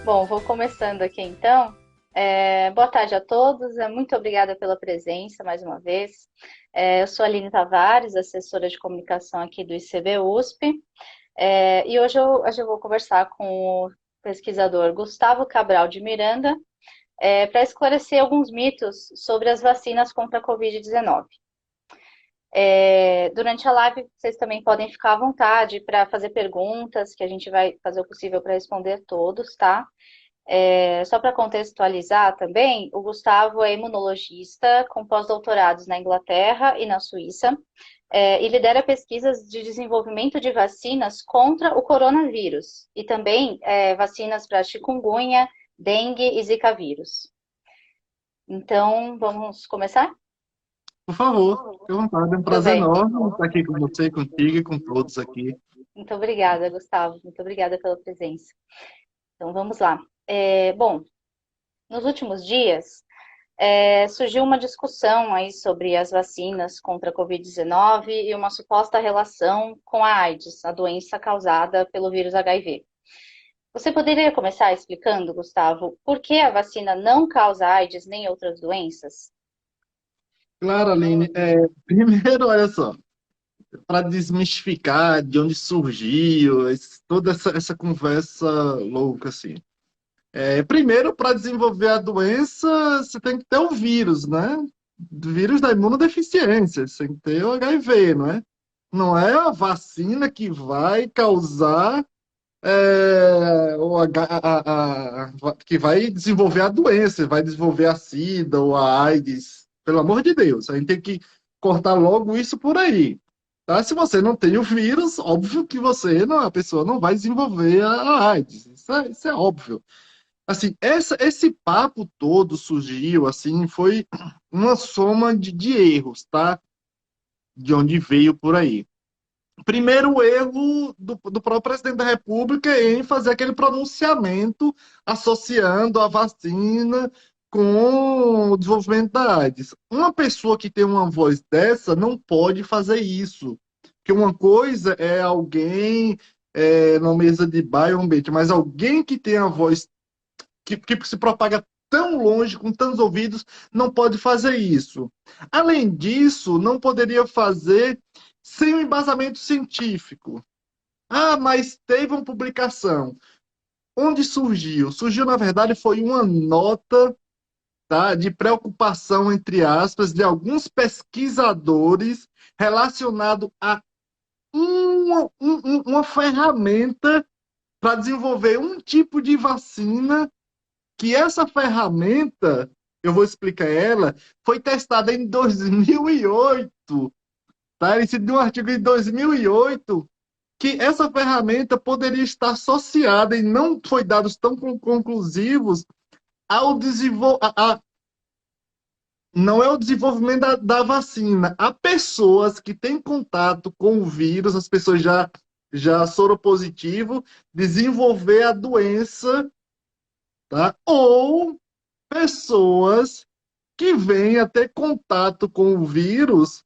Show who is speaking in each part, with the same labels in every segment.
Speaker 1: Bom, vou começando aqui então. Boa tarde a todos, muito obrigada pela presença mais uma vez. Eu sou a Aline Tavares, assessora de comunicação aqui do ICB USP, e hoje eu vou conversar com o pesquisador Gustavo Cabral de Miranda, para esclarecer alguns mitos sobre as vacinas contra a Covid-19. Durante a live, vocês também podem ficar à vontade para fazer perguntas, que a gente vai fazer o possível para responder todos, tá? Só para contextualizar também, o Gustavo é imunologista com pós-doutorados na Inglaterra e na Suíça, e lidera pesquisas de desenvolvimento de vacinas contra o coronavírus e também vacinas para chikungunya, dengue e zika vírus. Então, vamos começar?
Speaker 2: Por favor, fique à vontade. É um
Speaker 1: Muito
Speaker 2: prazer
Speaker 1: bem.
Speaker 2: enorme estar aqui com você, contigo e com todos aqui.
Speaker 1: Muito obrigada, Gustavo. Muito obrigada pela presença. Então, vamos lá. Bom, nos últimos dias, surgiu uma discussão aí sobre as vacinas contra a Covid-19 e uma suposta relação com a AIDS, a doença causada pelo vírus HIV. Você poderia começar explicando, Gustavo, por que a vacina não causa AIDS nem outras doenças?
Speaker 2: Claro, Aline. Primeiro, olha só, para desmistificar de onde surgiu toda essa conversa louca, assim. Primeiro, para desenvolver a doença, você tem que ter o vírus, né? O vírus da imunodeficiência, você tem que ter o HIV, não é? Não é a vacina que vai causar que vai desenvolver a doença, vai desenvolver a SIDA ou a AIDS. Pelo amor de Deus, a gente tem que cortar logo isso por aí. Tá? Se você não tem o vírus, óbvio que a pessoa não vai desenvolver a AIDS. Isso é óbvio. Assim, esse papo todo surgiu, assim, foi uma soma de erros, tá? De onde veio por aí. Primeiro o erro do próprio presidente da República em fazer aquele pronunciamento associando a vacina com o desenvolvimento da AIDS. Uma pessoa que tem uma voz dessa não pode fazer isso. Porque uma coisa é alguém numa mesa de bar ou um ambiente, mas alguém que tem a voz que se propaga tão longe, com tantos ouvidos, não pode fazer isso. Além disso, não poderia fazer sem um embasamento científico. Ah, mas teve uma publicação. Onde surgiu? Surgiu, na verdade, foi uma nota, tá, de preocupação, entre aspas, de alguns pesquisadores relacionado a uma ferramenta para desenvolver um tipo de vacina que essa ferramenta, eu vou explicar ela, foi testada em 2008, tá? Ele cita de um artigo em 2008 que essa ferramenta poderia estar associada, e não foi dados tão conclusivos, ao desenvolvimento, não é o desenvolvimento da vacina. Há pessoas que têm contato com o vírus, as pessoas já soropositivo, desenvolver a doença, tá? Ou pessoas que venham a ter contato com o vírus,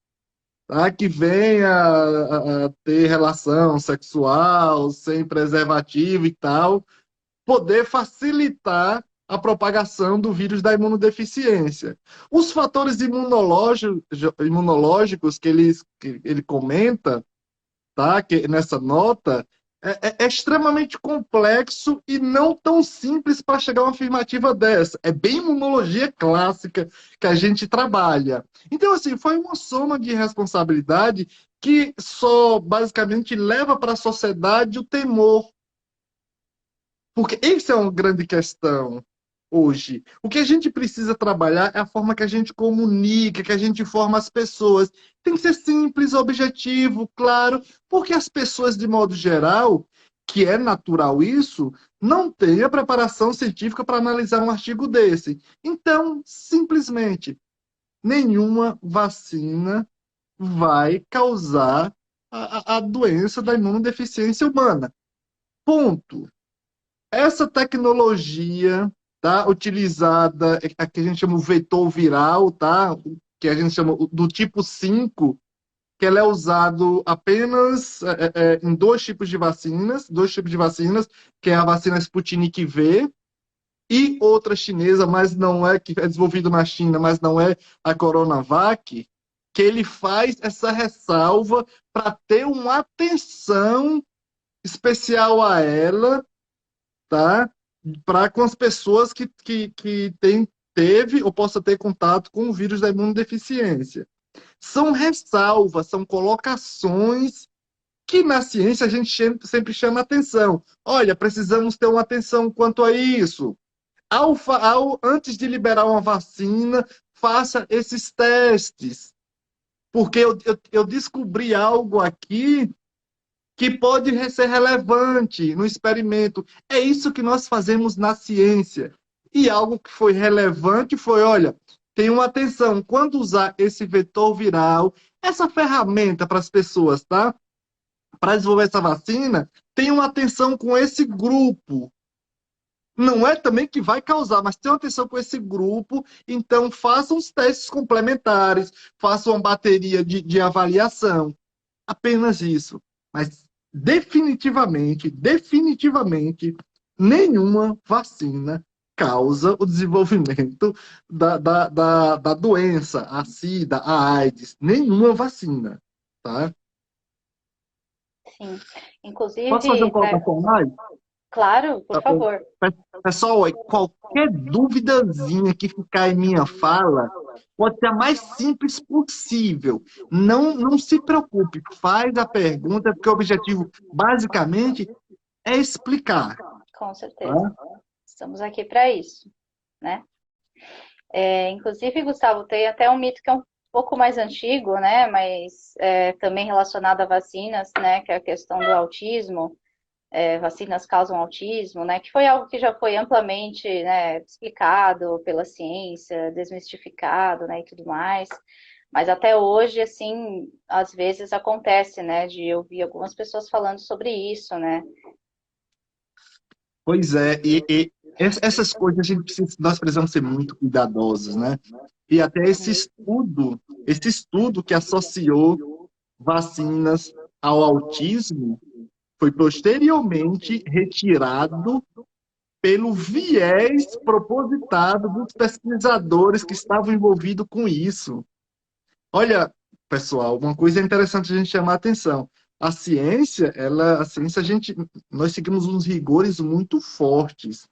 Speaker 2: tá? Que venha a ter relação sexual sem preservativo e tal, poder facilitar a propagação do vírus da imunodeficiência. Os fatores imunológicos que ele comenta, tá? Que nessa nota, é extremamente complexo e não tão simples para chegar a uma afirmativa dessa. É bem imunologia clássica que a gente trabalha. Então, assim, foi uma soma de responsabilidade que só basicamente leva para a sociedade o temor. Porque essa é uma grande questão hoje. O que a gente precisa trabalhar é a forma que a gente comunica, que a gente forma as pessoas. Tem que ser simples, objetivo, claro, porque as pessoas, de modo geral, que é natural isso, não têm a preparação científica para analisar um artigo desse. Então, simplesmente, nenhuma vacina vai causar a doença da imunodeficiência humana. Ponto. Essa tecnologia, tá, utilizada, a que a gente chama o vetor viral, tá, que a gente chama do tipo 5, que ela é usado apenas em dois tipos de vacinas, que é a vacina Sputnik V, e outra chinesa, mas não é, que é desenvolvido na China, mas não é a Coronavac, que ele faz essa ressalva para ter uma atenção especial a ela, tá? Para com as pessoas que teve ou possa ter contato com o vírus da imunodeficiência. São ressalvas, são colocações que na ciência a gente sempre chama atenção. Olha, precisamos ter uma atenção quanto a isso. Antes de liberar uma vacina, faça esses testes. Porque eu descobri algo aqui que pode ser relevante no experimento. É isso que nós fazemos na ciência. E algo que foi relevante foi, olha, tenham atenção, quando usar esse vetor viral, essa ferramenta para as pessoas, tá? Para desenvolver essa vacina, tenham atenção com esse grupo. Não é também que vai causar, mas tenham atenção com esse grupo, então façam os testes complementares, façam uma bateria de avaliação. Apenas isso. Mas definitivamente, nenhuma vacina causa o desenvolvimento da doença, a SIDA, a AIDS. Nenhuma vacina, tá?
Speaker 1: Sim.
Speaker 2: Posso fazer uma
Speaker 1: Inclusive, né,
Speaker 2: colocação mais?
Speaker 1: claro, por favor.
Speaker 2: Pessoal, qualquer duvidazinha que ficar em minha fala, pode ser a mais simples possível. Não se preocupe, faz a pergunta, porque o objetivo, basicamente, é explicar.
Speaker 1: Com certeza.
Speaker 2: Tá?
Speaker 1: Estamos aqui para isso, né? Inclusive, Gustavo, tem até um mito que é um pouco mais antigo, né? Mas também relacionado a vacinas, né? Que é a questão do autismo. Vacinas causam autismo, né? Que foi algo que já foi amplamente, né, explicado pela ciência, desmistificado, né? E tudo mais. Mas até hoje, assim, às vezes acontece, né? De eu ouvir algumas pessoas falando sobre isso, né?
Speaker 2: Pois é, e essas coisas nós precisamos ser muito cuidadosos, né? E até esse estudo que associou vacinas ao autismo foi posteriormente retirado pelo viés propositado dos pesquisadores que estavam envolvidos com isso. Olha, pessoal, uma coisa interessante a gente chamar a atenção. Nós seguimos uns rigores muito fortes.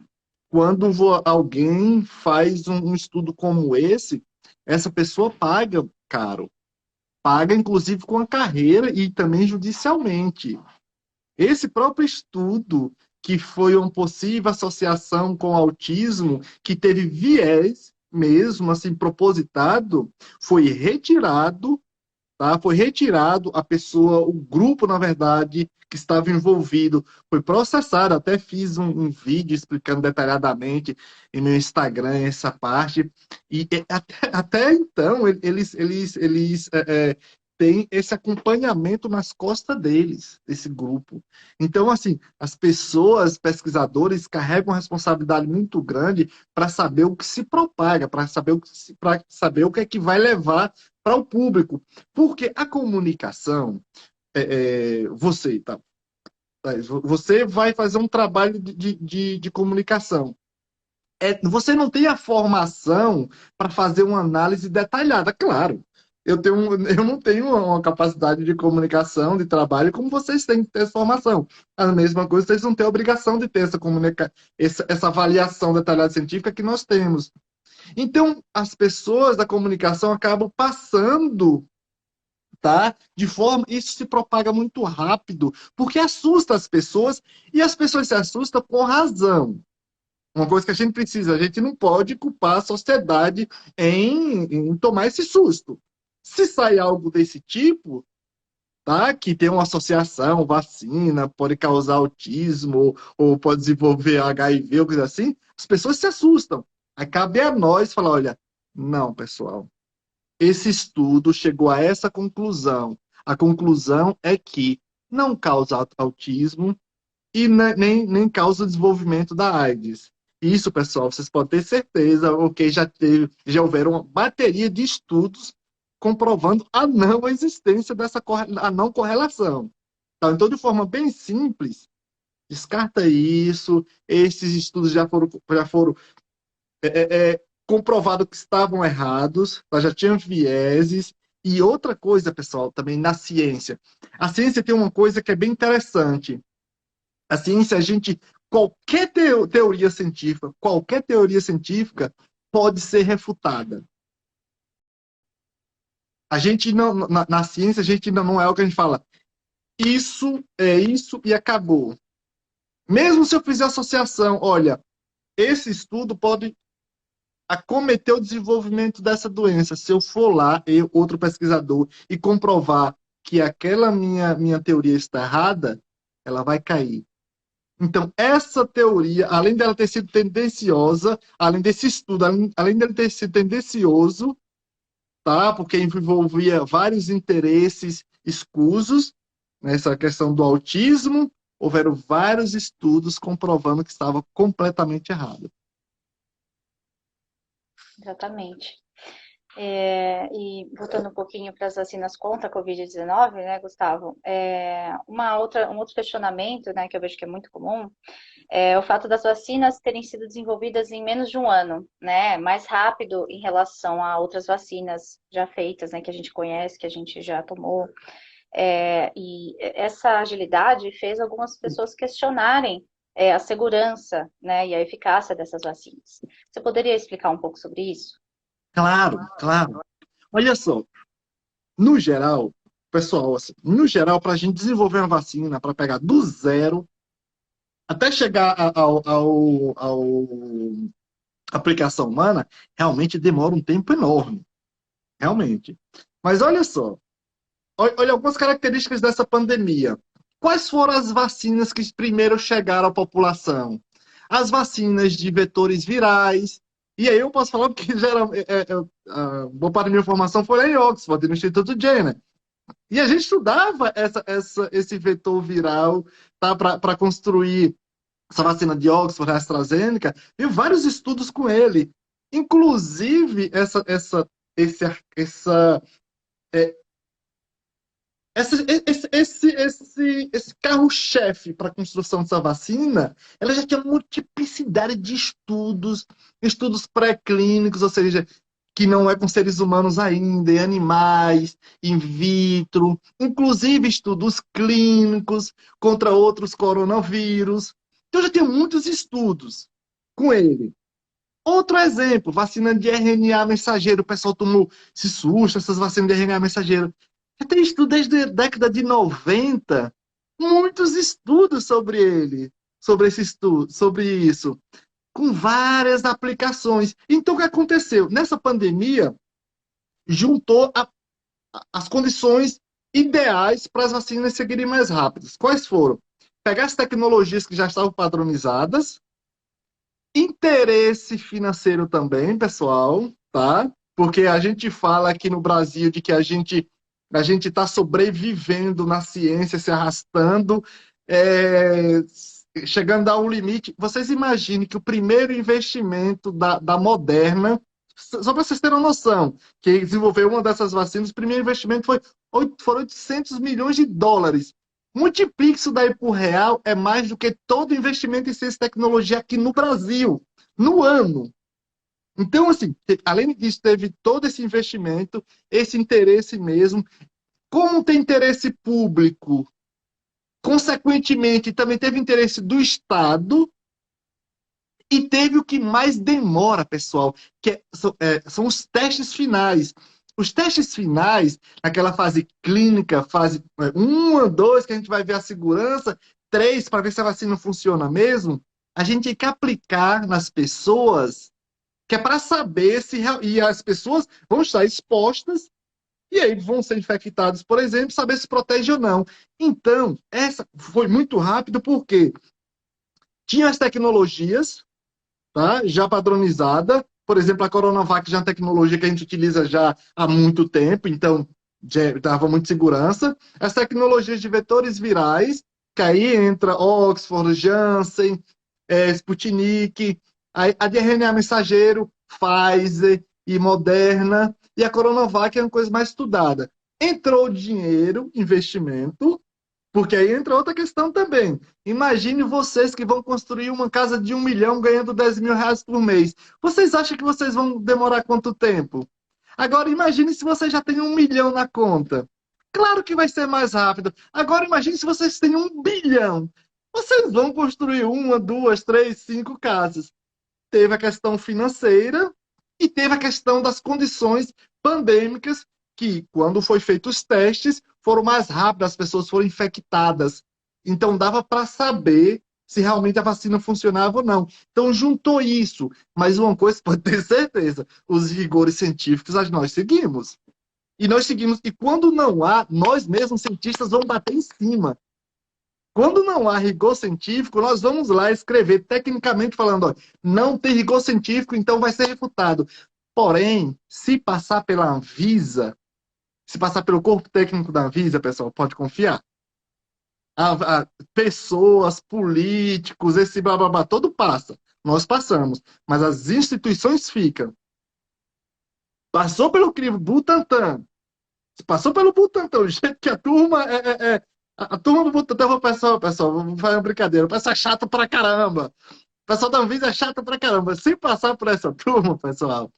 Speaker 2: Quando alguém faz um estudo como esse, essa pessoa paga caro. Paga, inclusive, com a carreira e também judicialmente. Esse próprio estudo, que foi uma possível associação com autismo, que teve viés mesmo, assim, propositado, foi retirado, tá? Foi retirado, a pessoa, o grupo, na verdade, que estava envolvido, foi processado. Até fiz um vídeo explicando detalhadamente em meu Instagram essa parte. E até então, eles têm esse acompanhamento nas costas deles, desse grupo. Então, assim, as pessoas, pesquisadores, carregam uma responsabilidade muito grande para saber o que se propaga, para saber o que é que vai levar para o público. Porque a comunicação, você vai fazer um trabalho de comunicação. Você não tem a formação para fazer uma análise detalhada, claro. Eu não tenho uma capacidade de comunicação, de trabalho, como vocês têm que ter essa formação. A mesma coisa, vocês não têm a obrigação de ter essa avaliação detalhada científica que nós temos. Então, as pessoas da comunicação acabam passando, tá? Isso se propaga muito rápido, porque assusta as pessoas, e as pessoas se assustam com razão. Uma coisa que a gente não pode culpar a sociedade em tomar esse susto. Se sai algo desse tipo, tá? Que tem uma associação, vacina, pode causar autismo, ou pode desenvolver HIV, ou coisa assim, as pessoas se assustam. Aí cabe a nós falar, olha, não, pessoal, esse estudo chegou a essa conclusão. A conclusão é que não causa autismo e nem causa desenvolvimento da AIDS. Isso, pessoal, vocês podem ter certeza, porque já houveram uma bateria de estudos comprovando a não existência a não correlação. Então, de forma bem simples, descarta isso, esses estudos já foram comprovado que estavam errados, tá? Já tinham vieses. E outra coisa, pessoal, também na ciência. A ciência tem uma coisa que é bem interessante. A ciência, qualquer teoria científica pode ser refutada. A gente não, na ciência, a gente ainda não é o que a gente fala. Isso é isso e acabou. Mesmo se eu fizer associação, olha, esse estudo pode acometer o desenvolvimento dessa doença. Se eu for lá, outro pesquisador, e comprovar que aquela minha teoria está errada, ela vai cair. Então, essa teoria, além dela ter sido tendenciosa, além desse estudo, além dele ter sido tendencioso, tá? Porque envolvia vários interesses escusos nessa questão do autismo, houveram vários estudos comprovando que estava completamente errado.
Speaker 1: Exatamente. E voltando um pouquinho para as vacinas contra a Covid-19, né, Gustavo? Um outro questionamento, né, que eu vejo que é muito comum, é o fato das vacinas terem sido desenvolvidas em menos de um ano, né, mais rápido em relação a outras vacinas já feitas, né, que a gente conhece, que a gente já tomou. E essa agilidade fez algumas pessoas questionarem a segurança, né, e a eficácia dessas vacinas. Você poderia explicar um pouco sobre isso?
Speaker 2: Claro, claro. Olha só, no geral, pessoal, assim, no geral, para a gente desenvolver uma vacina, para pegar do zero até chegar ao aplicação humana, realmente demora um tempo enorme. Realmente. Mas olha só, olha algumas características dessa pandemia. Quais foram as vacinas que primeiro chegaram à população? As vacinas de vetores virais. E aí eu posso falar porque boa parte da minha formação foi lá em Oxford, no Instituto Jenner. E a gente estudava esse vetor viral, tá, para construir essa vacina de Oxford, a AstraZeneca, e vários estudos com ele. Inclusive, esse, essa, esse carro-chefe para a construção dessa vacina, ela já tinha multiplicidade de estudos, estudos pré-clínicos, ou seja, que não é com seres humanos ainda, em animais, in vitro, inclusive estudos clínicos contra outros coronavírus. Então já tem muitos estudos com ele. Outro exemplo, vacina de RNA mensageiro. O pessoal tomou se susto, essas vacinas de RNA mensageiro. Já tem estudo desde a década de 90, muitos estudos sobre ele, sobre esse estudo, sobre isso, com várias aplicações. Então, o que aconteceu? Nessa pandemia, juntou as condições ideais para as vacinas seguirem mais rápidas. Quais foram? Pegar as tecnologias que já estavam padronizadas, interesse financeiro também, pessoal, tá? Porque a gente fala aqui no Brasil de que a gente está sobrevivendo na ciência, se arrastando, chegando a um limite. Vocês imaginem que o primeiro investimento da Moderna, só para vocês terem uma noção, que desenvolveu uma dessas vacinas, o primeiro investimento foram 800 milhões de dólares. Multiplique isso daí por real, é mais do que todo o investimento em ciência e tecnologia aqui no Brasil, no ano. Então, assim, além disso, teve todo esse investimento, esse interesse mesmo. Como tem interesse público, consequentemente, também teve interesse do Estado, e teve o que mais demora, pessoal, são os testes finais. Os testes finais, naquela fase clínica, fase 1, 2, que a gente vai ver a segurança, 3, para ver se a vacina funciona mesmo, a gente tem que aplicar nas pessoas, que é para saber se e as pessoas vão estar expostas e aí vão ser infectadas, por exemplo, saber se protege ou não. Então, essa foi muito rápido porque tinha as tecnologias, tá? Já padronizada. Por exemplo, a Coronavac já é uma tecnologia que a gente utiliza já há muito tempo, então já dava muita segurança. As tecnologias de vetores virais, que aí entra Oxford, Janssen, Sputnik, a de RNA mensageiro, Pfizer e Moderna, e a Coronavac é uma coisa mais estudada. Entrou dinheiro, investimento, Porque aí entra outra questão também. Imagine vocês que vão construir uma casa de 1 milhão ganhando 10 mil reais por mês. Vocês acham que vocês vão demorar quanto tempo? Agora imagine se vocês já têm 1 milhão na conta. Claro que vai ser mais rápido. Agora imagine se vocês têm 1 bilhão. Vocês vão construir uma, duas, três, cinco casas. Teve a questão financeira e teve a questão das condições pandêmicas, que, quando foi feitos os testes, foram mais rápidos, as pessoas foram infectadas. Então, dava para saber se realmente a vacina funcionava ou não. Então, juntou isso. Mas uma coisa pode ter certeza: os rigores científicos nós seguimos. E nós seguimos. E quando não há, nós mesmos, cientistas, vamos bater em cima. Quando não há rigor científico, nós vamos lá escrever tecnicamente falando, ó, não tem rigor científico, então vai ser refutado. Porém, se passar pela Anvisa, se passar pelo corpo técnico da Anvisa, pessoal, pode confiar. Pessoas, políticos, esse blá blá blá, todo passa. Nós passamos, mas as instituições ficam. Passou pelo crivo Butantan, passou pelo Butantan, o jeito que a turma a turma do Butantan, pessoal, vamos fazer uma brincadeira. O pessoal é chato pra caramba. O pessoal da Anvisa é chato pra caramba. Se passar por essa turma, pessoal,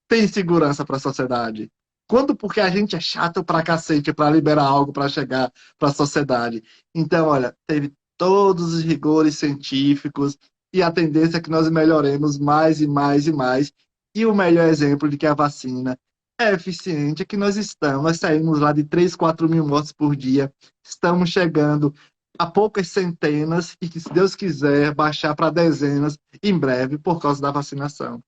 Speaker 2: tem segurança pra sociedade. Quando? Porque a gente é chato pra cacete pra liberar algo pra chegar pra sociedade. Então, olha, teve todos os rigores científicos e a tendência é que nós melhoremos mais e mais e mais. E o melhor exemplo de que a vacina é eficiente é que nós saímos lá de 3, 4 mil mortes por dia, estamos chegando a poucas centenas e que, se Deus quiser, baixar para dezenas em breve por causa da vacinação.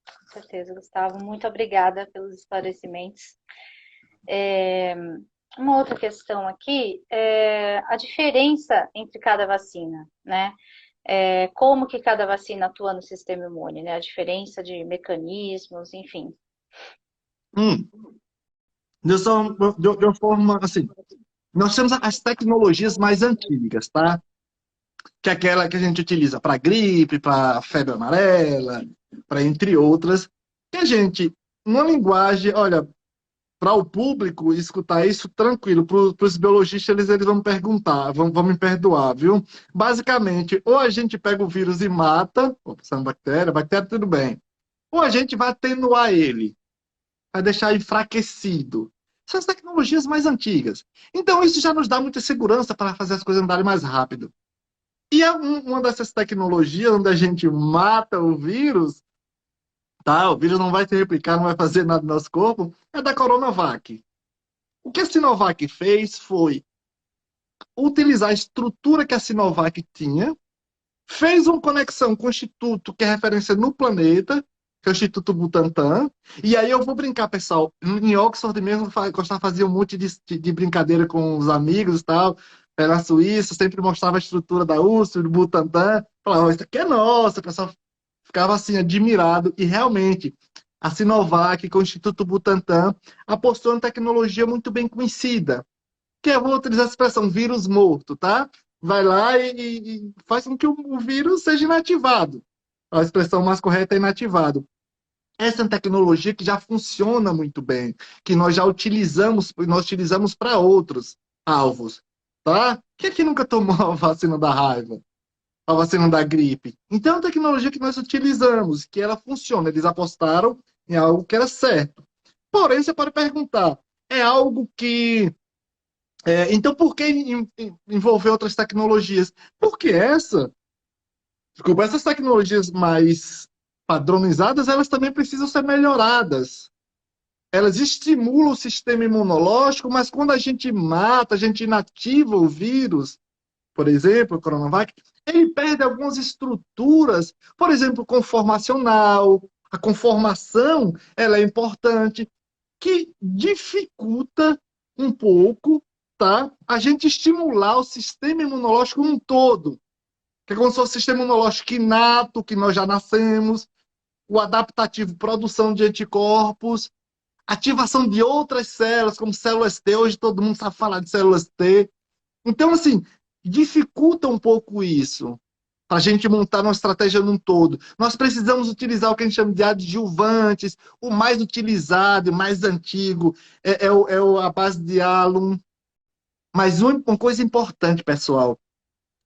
Speaker 1: Com certeza, Gustavo. Muito obrigada pelos esclarecimentos. Uma outra questão aqui é a diferença entre cada vacina, né? Como que cada vacina atua no sistema imune, né? A diferença de mecanismos, enfim.
Speaker 2: Hum, de uma forma assim, nós temos as tecnologias mais antigas, tá? Que é aquela que a gente utiliza para gripe, para febre amarela, para entre outras, que a gente, numa linguagem, olha, para o público escutar isso tranquilo, para os biologistas eles vão me perguntar, vão me perdoar, viu? Basicamente, ou a gente pega o vírus e mata, ou são bactéria tudo bem, ou a gente vai atenuar ele, vai deixar enfraquecido. São as tecnologias mais antigas. Então, isso já nos dá muita segurança para fazer as coisas andarem mais rápido. E é uma dessas tecnologias onde a gente mata o vírus, tá? O vírus não vai se replicar, não vai fazer nada no nosso corpo, é da Coronavac. O que a Sinovac fez foi utilizar a estrutura que a Sinovac tinha, fez uma conexão com o instituto que é referência no planeta, que é o Instituto Butantan. E aí eu vou brincar, pessoal. Em Oxford mesmo, gostava de fazer um monte de brincadeira com os amigos e tal. Na Suíça, sempre mostrava a estrutura da USP, do Butantan. Falava, oh, isso aqui é nosso. O pessoal ficava assim, admirado. E realmente, a Sinovac, com o Instituto Butantan, apostou em tecnologia muito bem conhecida, que eu vou utilizar a expressão vírus morto, tá? Vai lá e faz com que o vírus seja inativado. A expressão mais correta é inativado. Essa é uma tecnologia que já funciona muito bem, que nós utilizamos para outros alvos, tá? Quem é que nunca tomou a vacina da raiva? A vacina da gripe? Então, é uma tecnologia que nós utilizamos, que ela funciona. Eles apostaram em algo que era certo. Porém, você pode perguntar, é algo que então, por que envolver outras tecnologias? Porque essas tecnologias mais padronizadas, elas também precisam ser melhoradas. Elas estimulam o sistema imunológico, mas quando a gente mata, a gente inativa o vírus, por exemplo, o Coronavac, ele perde algumas estruturas, por exemplo, conformacional. A conformação, ela é importante, que dificulta um pouco, tá? A gente estimular o sistema imunológico como um todo. Que é como se fosse o sistema imunológico inato, que nós já nascemos, o adaptativo, produção de anticorpos, ativação de outras células, como células T. Hoje todo mundo sabe falar de células T. Então, assim, dificulta um pouco isso, para a gente montar uma estratégia num todo. Nós precisamos utilizar o que a gente chama de adjuvantes, o mais utilizado, o mais antigo, a base de alum, Mas uma coisa importante, pessoal,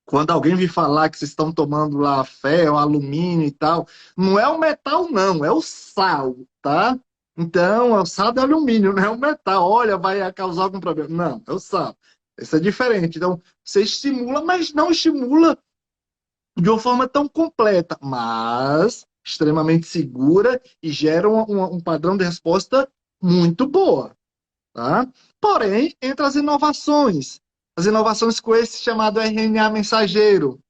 Speaker 2: quando alguém vir falar que vocês estão tomando lá ferro, alumínio e tal, não é o metal, não, é o sal, tá? Então, é o sal de alumínio, não é o metal. Olha, vai causar algum problema. Não, é o sal. Isso é diferente. Então, você estimula, mas não estimula de uma forma tão completa, mas extremamente segura e gera um padrão de resposta muito boa, tá? Porém, entre as inovações com esse chamado RNA mensageiro,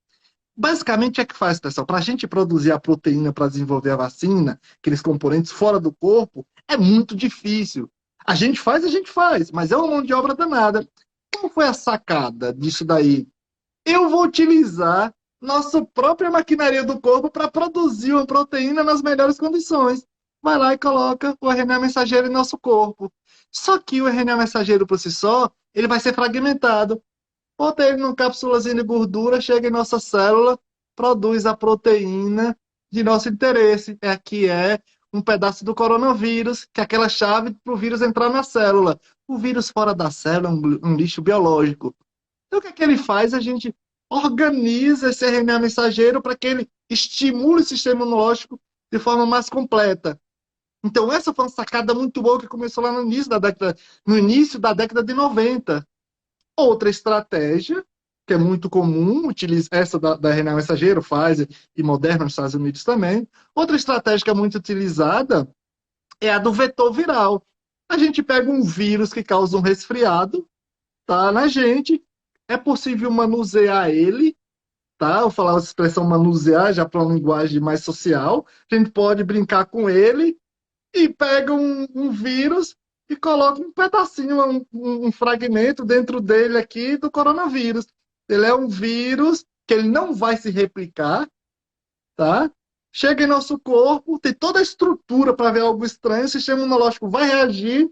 Speaker 2: basicamente, é que faz, pessoal? Para a gente produzir a proteína para desenvolver a vacina, aqueles componentes fora do corpo, é muito difícil. A gente faz, mas é uma mão de obra danada. Qual foi a sacada disso daí? Eu vou utilizar nossa própria maquinaria do corpo para produzir uma proteína nas melhores condições. Vai lá e coloca o RNA mensageiro em nosso corpo. Só que o RNA mensageiro por si só, ele vai ser fragmentado. Bota ele numa cápsulazinha de gordura, chega em nossa célula, produz a proteína de nosso interesse. É que é um pedaço do coronavírus, que é aquela chave para o vírus entrar na célula. O vírus fora da célula é um lixo biológico. Então, o que é que ele faz? A gente organiza esse RNA mensageiro para que ele estimule o sistema imunológico de forma mais completa. Então, essa foi uma sacada muito boa que começou lá no início da década de 90. Outra estratégia, que é muito comum, utiliza essa da RNA mensageiro, Pfizer e Moderna nos Estados Unidos também. Outra estratégia que é muito utilizada é a do vetor viral. A gente pega um vírus que causa um resfriado, tá, na gente, é possível manusear ele, tá? Eu falar a expressão manusear já para uma linguagem mais social. A gente pode brincar com ele e pega um vírus e coloca um pedacinho, um fragmento dentro dele aqui do coronavírus. Ele é um vírus que ele não vai se replicar, tá? Chega em nosso corpo, tem toda a estrutura para ver algo estranho, o sistema imunológico vai reagir,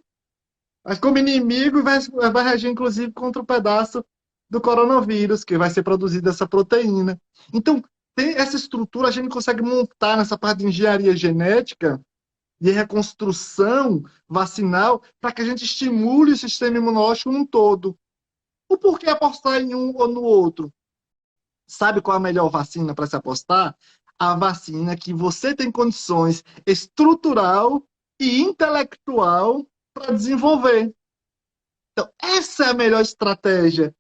Speaker 2: mas como inimigo e vai reagir inclusive contra o pedaço do coronavírus, que vai ser produzida essa proteína. Então, tem essa estrutura, a gente consegue montar nessa parte de engenharia genética de reconstrução vacinal para que a gente estimule o sistema imunológico num todo. O porquê apostar em um ou no outro? Sabe qual é a melhor vacina para se apostar? A vacina que você tem condições estrutural e intelectual para desenvolver. Então, essa é a melhor estratégia.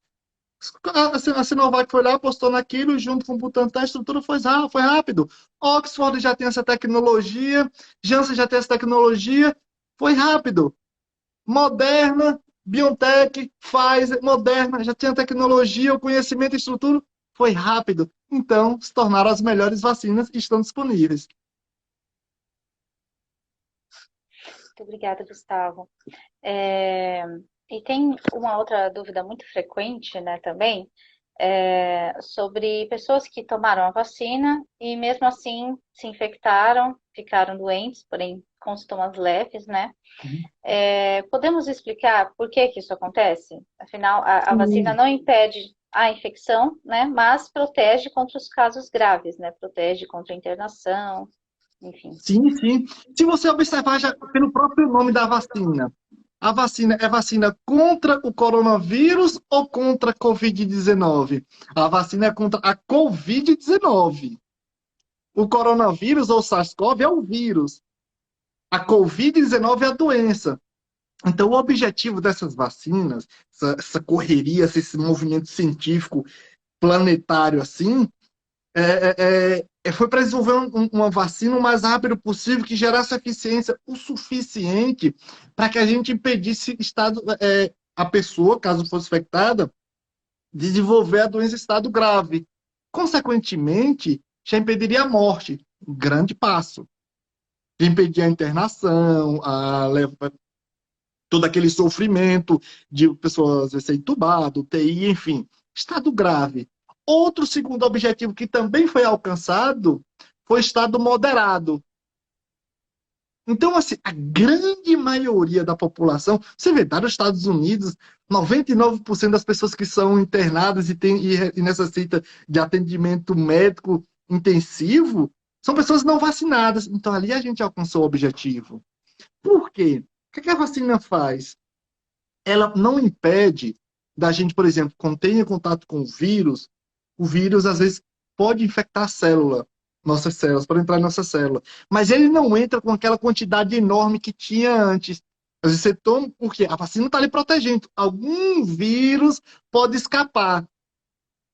Speaker 2: A Sinovac foi lá, apostou naquilo, junto com o Butantan, a estrutura foi rápido. Oxford já tem essa tecnologia, Janssen já tem essa tecnologia, foi rápido. Moderna, BioNTech, Pfizer, Moderna, já tinha tecnologia, o conhecimento e estrutura, foi rápido. Então, se tornaram as melhores vacinas e estão disponíveis.
Speaker 1: Muito obrigada, Gustavo. E tem uma outra dúvida muito frequente, né, também, sobre pessoas que tomaram a vacina e mesmo assim se infectaram, ficaram doentes, porém com sintomas leves, né? Podemos explicar por que que isso acontece? Afinal, a vacina não impede a infecção, né? Mas protege contra os casos graves, né? Protege contra a internação, enfim.
Speaker 2: Sim, sim. Se você observar já pelo próprio nome da vacina, a vacina é vacina contra o coronavírus ou contra a Covid-19? A vacina é contra a Covid-19. O coronavírus ou SARS-CoV é o vírus. A Covid-19 é a doença. Então, o objetivo dessas vacinas, essa correria, esse movimento científico planetário assim, foi para desenvolver uma vacina o mais rápido possível que gerasse eficiência o suficiente para que a gente impedisse a pessoa, caso fosse infectada, de desenvolver a doença em estado grave. Consequentemente, já impediria a morte. Um grande passo. De impedir a internação, todo aquele sofrimento de pessoas às vezes ser entubado, UTI, enfim. Estado grave. Outro segundo objetivo que também foi alcançado foi estado moderado. Então, assim, a grande maioria da população, você vê, nos Estados Unidos, 99% das pessoas que são internadas e necessitam de atendimento médico intensivo são pessoas não vacinadas. Então, ali a gente alcançou o objetivo. Por quê? O que a vacina faz? Ela não impede da gente, por exemplo, quando tem em contato com o vírus às vezes pode infectar a célula, nossas células, pode entrar em nossa célula. Mas ele não entra com aquela quantidade enorme que tinha antes. Às vezes você toma, porque a vacina está ali protegendo. Algum vírus pode escapar.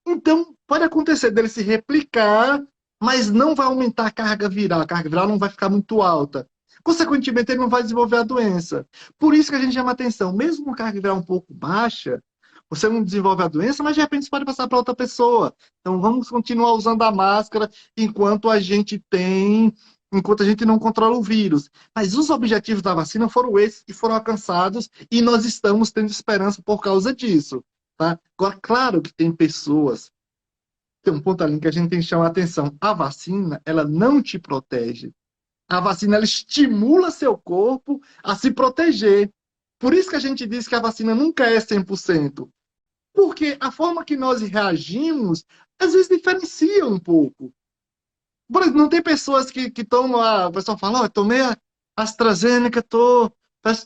Speaker 2: Então, pode acontecer dele se replicar, mas não vai aumentar a carga viral. A carga viral não vai ficar muito alta. Consequentemente, ele não vai desenvolver a doença. Por isso que a gente chama atenção. Mesmo com a carga viral um pouco baixa, você não desenvolve a doença, mas de repente você pode passar para outra pessoa. Então, vamos continuar usando a máscara enquanto a gente não controla o vírus. Mas os objetivos da vacina foram esses e foram alcançados, e nós estamos tendo esperança por causa disso. Tá? Agora, claro que tem pessoas, tem um ponto ali que a gente tem que chamar a atenção. A vacina, ela não te protege. A vacina, ela estimula seu corpo a se proteger. Por isso que a gente diz que a vacina nunca é 100%. Porque a forma que nós reagimos, às vezes diferencia um pouco. Por exemplo, não tem pessoas que tomam, o pessoal fala, eu tomei a AstraZeneca,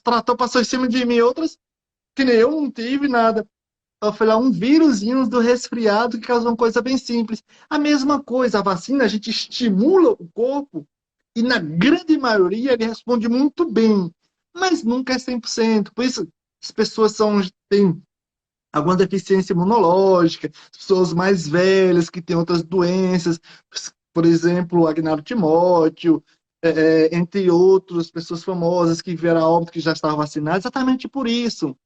Speaker 2: tratou, passou em cima de mim. Outras, que nem eu, não tive nada. Eu falei, um vírusinho do resfriado que causa uma coisa bem simples. A mesma coisa, a vacina, a gente estimula o corpo e na grande maioria ele responde muito bem, mas nunca é 100%. Por isso, as pessoas têm alguma deficiência imunológica, pessoas mais velhas que têm outras doenças, por exemplo, Agnaldo Timóteo, entre outras pessoas famosas que vieram a óbito que já estavam vacinadas, exatamente por isso.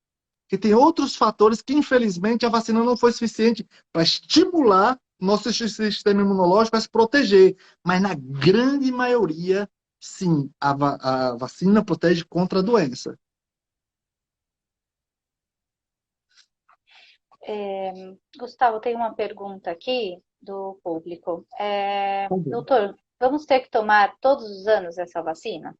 Speaker 2: Que tem outros fatores que, infelizmente, a vacina não foi suficiente para estimular nosso sistema imunológico a se proteger. Mas, na grande maioria, sim, a vacina protege contra a doença.
Speaker 1: Gustavo, tem uma pergunta aqui do público. Doutor, vamos ter que tomar todos os anos essa vacina?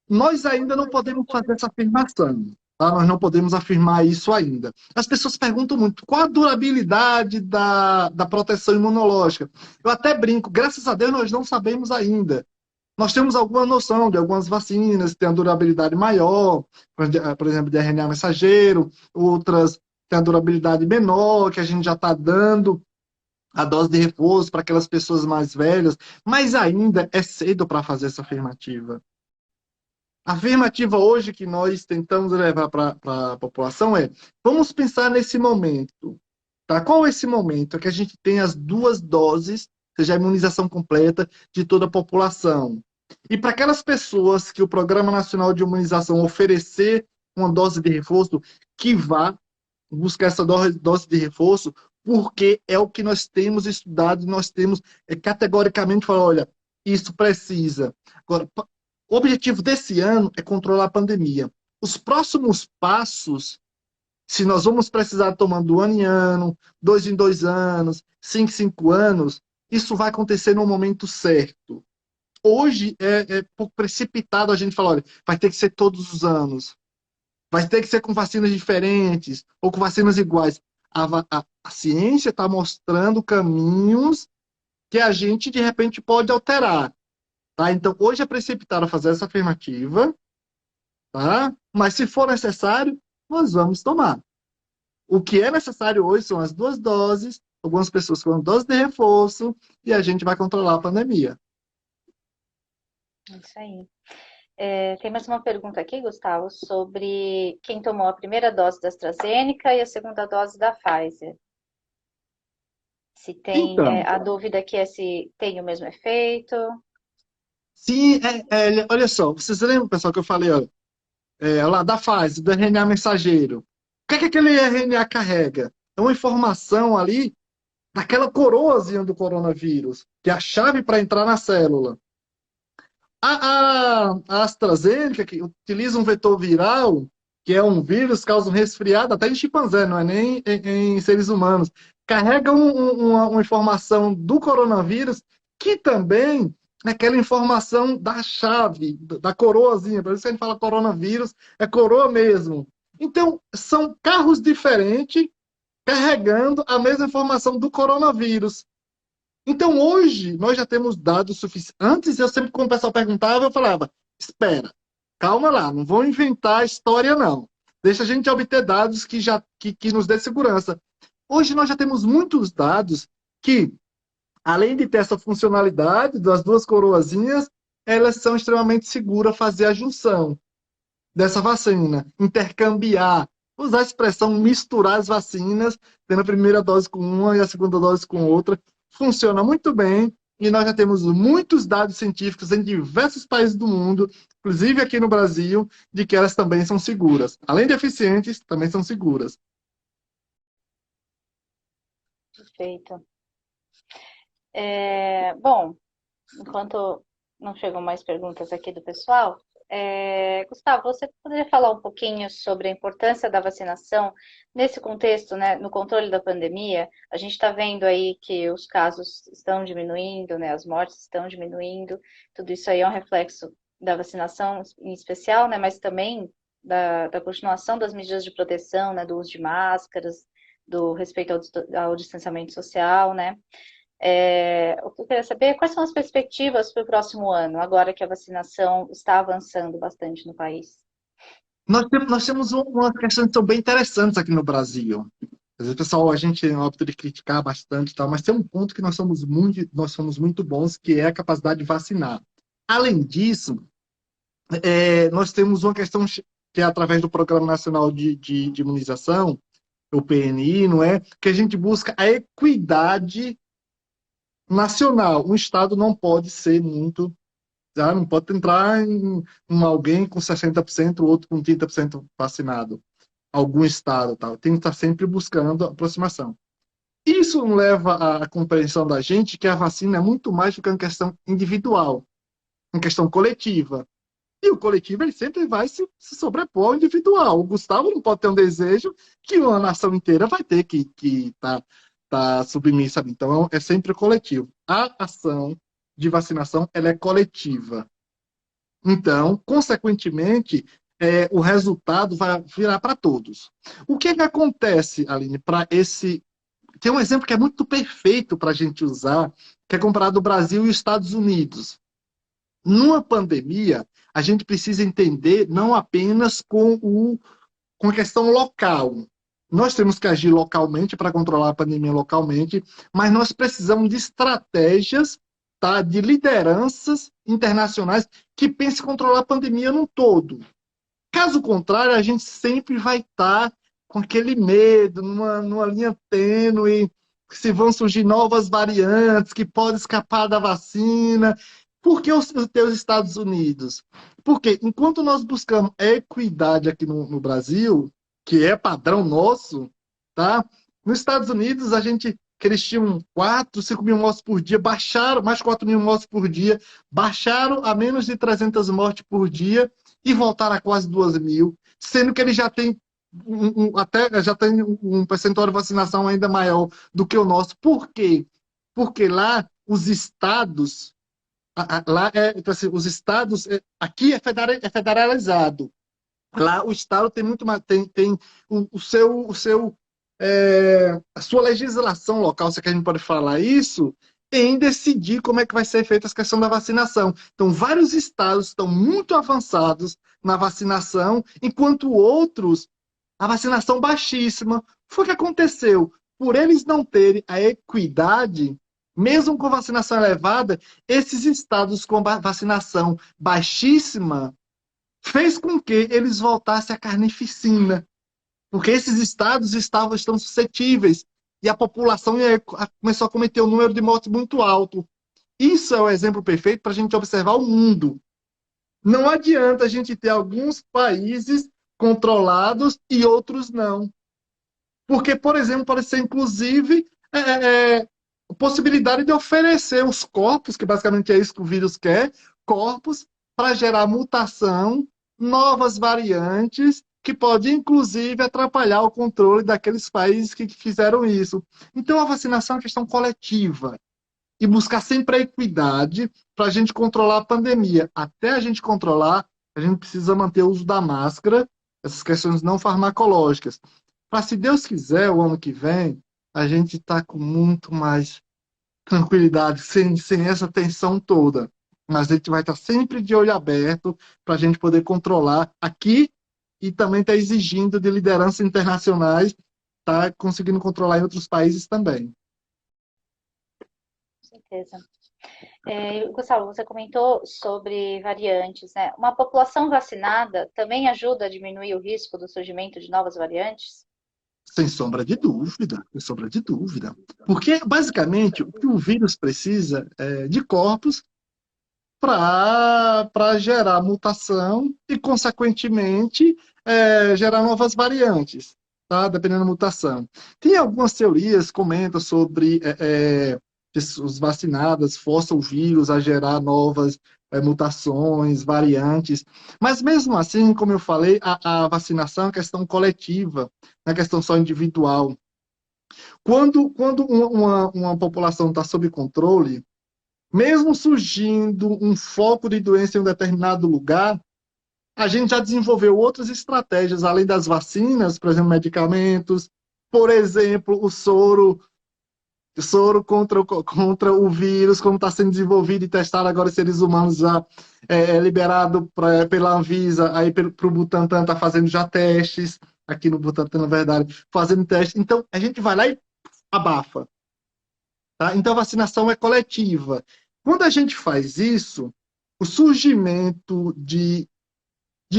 Speaker 2: Nós ainda não podemos fazer essa afirmação. Tá? Nós não podemos afirmar isso ainda. As pessoas perguntam muito qual a durabilidade da proteção imunológica. Eu até brinco, graças a Deus nós não sabemos ainda. Nós temos alguma noção de algumas vacinas que têm a durabilidade maior, por exemplo, de RNA mensageiro, outras têm a durabilidade menor, que a gente já está dando a dose de reforço para aquelas pessoas mais velhas, mas ainda é cedo para fazer essa afirmativa. A afirmativa hoje que nós tentamos levar para a população é: vamos pensar nesse momento. Tá? Qual é esse momento? É que a gente tem as 2 doses, ou seja, a imunização completa de toda a população. E para aquelas pessoas que o Programa Nacional de Imunização oferecer uma dose de reforço, que vá buscar essa dose de reforço, porque é o que nós temos estudado, nós temos categoricamente falado, olha, isso precisa. Agora, o objetivo desse ano é controlar a pandemia. Os próximos passos, se nós vamos precisar tomar do ano em ano, 2 em 2 anos, 5 em 5 anos, isso vai acontecer no momento certo. Hoje é pouco precipitado a gente falar, olha, vai ter que ser todos os anos. Vai ter que ser com vacinas diferentes ou com vacinas iguais. A ciência está mostrando caminhos que a gente, de repente, pode alterar. Tá? Então, hoje é precipitado fazer essa afirmativa, tá? Mas se for necessário, nós vamos tomar. O que é necessário hoje são as 2 doses, algumas pessoas com dose de reforço, e a gente vai controlar a pandemia.
Speaker 1: É isso aí. Tem mais uma pergunta aqui, Gustavo, sobre quem tomou a primeira dose da AstraZeneca e a segunda dose da Pfizer. Se tem
Speaker 2: Então,
Speaker 1: a dúvida aqui é se tem o mesmo efeito.
Speaker 2: sim, olha só, vocês lembram, pessoal, que eu falei, ó, lá da fase, do RNA mensageiro. O que aquele RNA carrega? É uma informação ali daquela coroazinha do coronavírus, que é a chave para entrar na célula. A AstraZeneca, que utiliza um vetor viral, que é um vírus, causa um resfriado, até em chimpanzé, não é nem em seres humanos, carrega uma informação do coronavírus, que também é aquela informação da chave, da coroazinha, por isso que a gente fala coronavírus, é coroa mesmo. Então, são carros diferentes carregando a mesma informação do coronavírus. Então, hoje, nós já temos dados suficientes. Antes, eu sempre, quando o pessoal perguntava, eu falava: espera, calma lá, não vou inventar a história, não. deixa a gente obter dados que nos dê segurança. Hoje nós já temos muitos dados que, além de ter essa funcionalidade das duas coroazinhas, elas são extremamente seguras fazer a junção dessa vacina, intercambiar, usar a expressão misturar as vacinas, tendo a primeira dose com uma e a segunda dose com outra, funciona muito bem e nós já temos muitos dados científicos em diversos países do mundo, inclusive aqui no Brasil, de que elas também são seguras. Além de eficientes, também são seguras.
Speaker 1: Perfeito. Bom, enquanto não chegam mais perguntas aqui do pessoal, Gustavo, você poderia falar um pouquinho sobre a importância da vacinação nesse contexto, né, no controle da pandemia? A gente está vendo aí que os casos estão diminuindo, né, as mortes estão diminuindo, tudo isso aí é um reflexo da vacinação em especial, né, mas também da continuação das medidas de proteção, né, do uso de máscaras, do respeito ao distanciamento social, né? O que eu queria saber é quais são as perspectivas para o próximo ano, agora que a vacinação está avançando bastante no país.
Speaker 2: Nós temos uma questão que são bem interessantes aqui no Brasil. Às vezes, pessoal, a gente opta de criticar bastante, e tal, mas tem um ponto que nós somos muito bons, que é a capacidade de vacinar. Além disso, nós temos uma questão que é através do Programa Nacional de Imunização, o PNI, não é? Que a gente busca a equidade nacional. Um estado não pode ser muito, não pode entrar em alguém com 60%, o outro com 30% vacinado. Algum estado, tal. Tem que estar sempre buscando aproximação. Isso leva à compreensão da gente que a vacina é muito mais do que uma questão individual, uma questão coletiva. E o coletivo ele sempre vai se sobrepor ao individual. O Gustavo não pode ter um desejo que uma nação inteira vai ter que tá submissa. Então, é sempre coletivo. A ação de vacinação ela é coletiva. Então, consequentemente, o resultado vai virar para todos. O que é que acontece, Aline, para esse. Tem um exemplo que é muito perfeito para a gente usar, que é comparado o Brasil e os Estados Unidos. Numa pandemia, a gente precisa entender não apenas com a questão local. Nós temos que agir localmente para controlar a pandemia localmente, mas nós precisamos de estratégias, tá, de lideranças internacionais que pensem em controlar a pandemia no todo. Caso contrário, a gente sempre vai estar com aquele medo, numa linha tênue, que se vão surgir novas variantes, que podem escapar da vacina. Por que os Estados Unidos? Porque enquanto nós buscamos equidade aqui no Brasil, que é padrão nosso, tá? Nos Estados Unidos, que eles tinham 4, 5 mil mortes por dia, baixaram, mais 4 mil mortes por dia, baixaram a menos de 300 mortes por dia e voltaram a quase 2 mil, sendo que eles já têm até já tem um percentual de vacinação ainda maior do que o nosso. Por quê? Porque lá os estados lá então, assim, os estados aqui é federalizado. Lá o estado tem muito mais tem a sua legislação local, se é que a gente pode falar isso, em decidir como é que vai ser feita a questão da vacinação. Então, vários estados estão muito avançados na vacinação, enquanto outros, a vacinação baixíssima. Foi o que aconteceu. Por eles não terem a equidade, mesmo com vacinação elevada, esses estados com vacinação baixíssima fez com que eles voltassem à carnificina, porque esses estados estão suscetíveis e a população começou a cometer um número de mortes muito alto. Isso é o exemplo perfeito para a gente observar o mundo. Não adianta a gente ter alguns países controlados e outros não. Porque, por exemplo, pode ser inclusive possibilidade de oferecer os corpos, que basicamente é isso que o vírus quer, corpos para gerar mutação, novas variantes, que pode inclusive atrapalhar o controle daqueles países que fizeram isso. Então a vacinação é uma questão coletiva e buscar sempre a equidade para a gente controlar a pandemia. Até a gente controlar, a gente precisa manter o uso da máscara, essas questões não farmacológicas. Para, se Deus quiser, o ano que vem, a gente está com muito mais tranquilidade, sem essa tensão toda. Mas a gente vai estar sempre de olho aberto para a gente poder controlar aqui e também está exigindo de lideranças internacionais, está conseguindo controlar em outros países também.
Speaker 1: Com certeza. Gustavo, você comentou sobre variantes, né? Uma população vacinada também ajuda a diminuir o risco do surgimento de novas variantes?
Speaker 2: Sem sombra de dúvida, sem sombra de dúvida. Porque, basicamente, o que o vírus precisa é de corpos para gerar mutação e, consequentemente, gerar novas variantes, tá? Dependendo da mutação. Tem algumas teorias que comentam sobre pessoas vacinadas forçam o vírus a gerar novas mutações, variantes, mas mesmo assim, como eu falei, a vacinação é uma questão coletiva, não é questão só individual. Quando uma população está sob controle, mesmo surgindo um foco de doença em um determinado lugar, a gente já desenvolveu outras estratégias, além das vacinas, por exemplo, medicamentos, por exemplo, o soro contra o vírus, como está sendo desenvolvido e testado agora em seres humanos, já liberado pela Anvisa, aí para o Butantan está fazendo já testes, aqui no Butantan, na verdade, fazendo testes. Então, a gente vai lá e abafa. Tá? Então, a vacinação é coletiva. Quando a gente faz isso, o surgimento de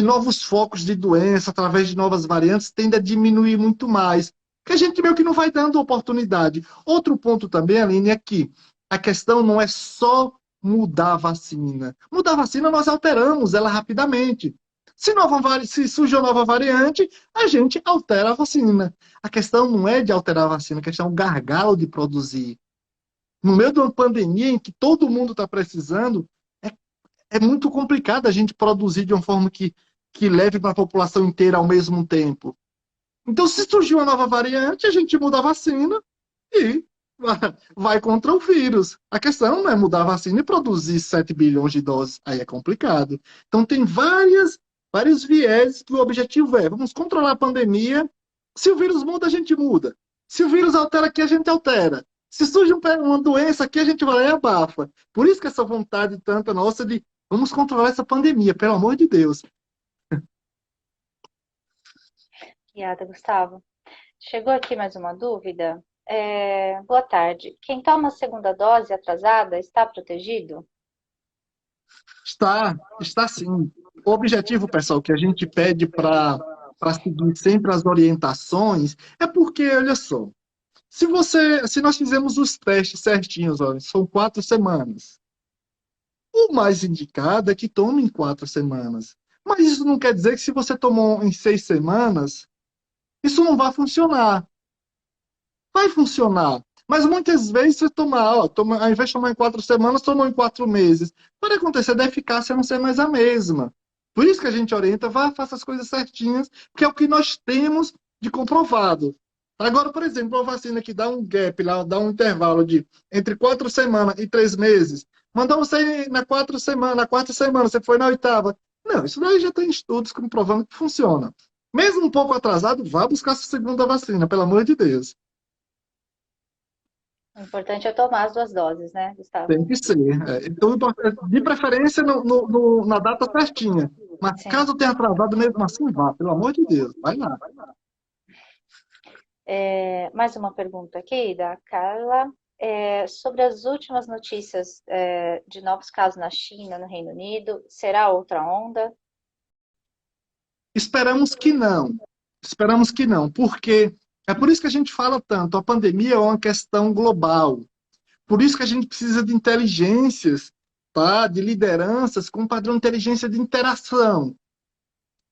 Speaker 2: novos focos de doença através de novas variantes tende a diminuir muito mais, porque a gente meio que não vai dando oportunidade. Outro ponto também, Aline, é que a questão não é só mudar a vacina. Mudar a vacina, nós alteramos ela rapidamente. Se surge uma nova variante, a gente altera a vacina. A questão não é de alterar a vacina, a questão é o gargalo de produzir. No meio de uma pandemia em que todo mundo está precisando, é muito complicado a gente produzir de uma forma que leve para a população inteira ao mesmo tempo. Então, se surgir uma nova variante, a gente muda a vacina e vai contra o vírus. A questão não é mudar a vacina e produzir 7 bilhões de doses. Aí é complicado. Então, tem vários viés que o objetivo é: vamos controlar a pandemia. Se o vírus muda, a gente muda. Se o vírus altera aqui, a gente altera. Se surge uma doença aqui, a gente vai lá e abafa. Por isso que essa vontade tanta nossa de vamos controlar essa pandemia, pelo amor de Deus.
Speaker 1: Obrigada, Gustavo. Chegou aqui mais uma dúvida. Boa tarde. Quem toma a segunda dose atrasada está protegido?
Speaker 2: Está sim. O objetivo, pessoal, que a gente pede para seguir sempre as orientações é porque, olha só, se nós fizermos os testes certinhos, olha, são 4 semanas. O mais indicado é que tome em 4 semanas. Mas isso não quer dizer que se você tomou em 6 semanas, isso não vai funcionar. Vai funcionar. Mas muitas vezes você ao invés de tomar em 4 semanas, tomou em 4 meses. Pode acontecer da eficácia não ser mais a mesma. Por isso que a gente orienta, vá, faça as coisas certinhas, porque é o que nós temos de comprovado. Agora, por exemplo, uma vacina que dá um gap, lá, dá um intervalo de entre 4 semanas e 3 meses, mandou você ir na quarta semana, você foi na oitava. Não, isso daí já tem estudos comprovando que funciona. Mesmo um pouco atrasado, vá buscar sua segunda vacina, pelo amor de Deus.
Speaker 1: O importante é tomar as 2 doses, né, Gustavo?
Speaker 2: Tem que ser. Então, de preferência na data certinha. Mas
Speaker 1: Sim.
Speaker 2: caso tenha atrasado mesmo assim, vá, pelo amor de Deus, vai lá.
Speaker 1: Mais uma pergunta aqui da Carla. Sobre as últimas notícias de novos casos na China, no Reino Unido, será outra onda?
Speaker 2: Esperamos que não. Esperamos que não, porque é por isso que a gente fala tanto. A pandemia é uma questão global. Por isso que a gente precisa de inteligências, tá? De lideranças com padrão de inteligência de interação.